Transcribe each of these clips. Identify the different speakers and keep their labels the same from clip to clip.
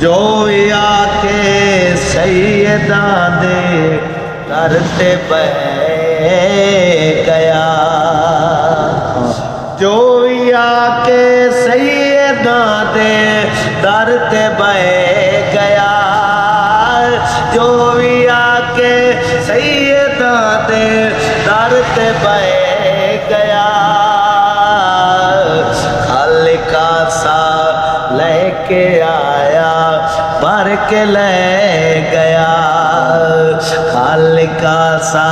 Speaker 1: जो आके सैयदा दे दर ते बह गया, जो आके सैयदा दे दर ते बह गया, जो आके सैयदा दे दर ते बह गया, खालिका सा लेके आया भर के ले गया, खालिका सा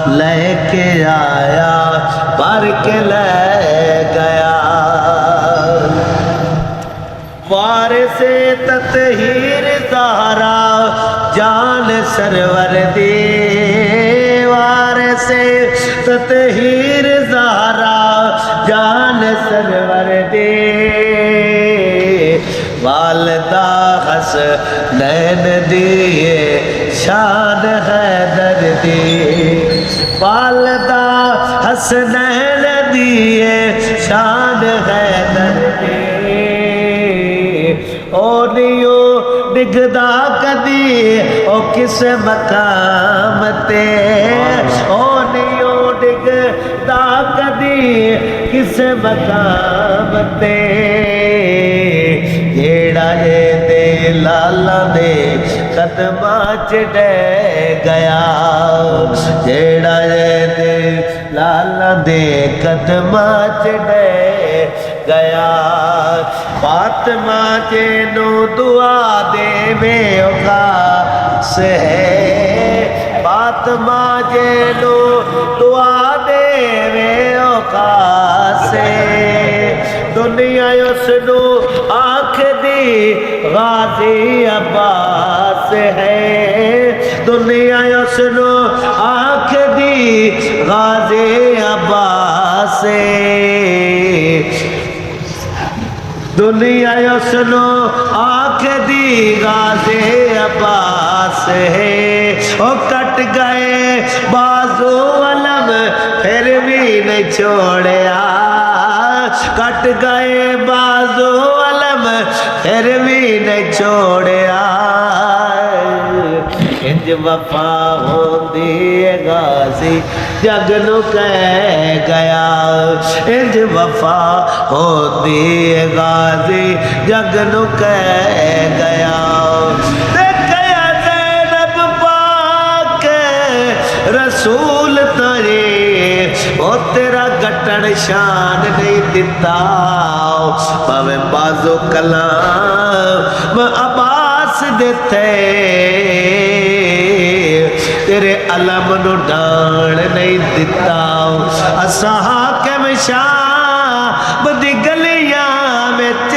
Speaker 1: लेके आया भर के ले गया। वारिसे ततहीर ज़हरा जान सरवर दी, वारिसे ततहीर ज़हरा जान सरवर दी, वालदा हसनैन दिए शान हैदर दी, वालदा हसनैन दिए शान हैदर दी। ओ नियो डिगदा कदी ओ किस मकाम ते, ओ नियो डिगदा कदी किस मकाम ते, जेड़ा दे लाला दे कदमा च डह गया, जेड़ा दे लाला दे कदमा च डह गया। फातिमा जेनू दुआ देवे खास है, फातिमा जेनू दुआ देवे खास है, दुनिया उसनू आखदी गाजी अब्बास है, दुनिया उसनू आखदी गाजी अब्बास है, दुनिया उसनू आखदी गाजी अब्बास है। ओ कट गए बाजू अलम फिर भी नहीं छोड़या, कट गए बाजू अलम फिर भी नहीं छोड़या, इंज वफा होंदी गाजी जग नू कह गया, इंज वफा होंदी गाजी जग नू कह गया। देखया ज़ैनब पाक रसूल तरे ओ तेरा गटन शान नहीं दिता, पवे बाजो कलाम अब्बास देते, तेरे अलम नू डाल नहीं दिता, असा हाकिम शाह दी गलियां विच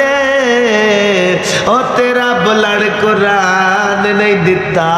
Speaker 1: ओ तेरा बुलंद कुरान नहीं दिता।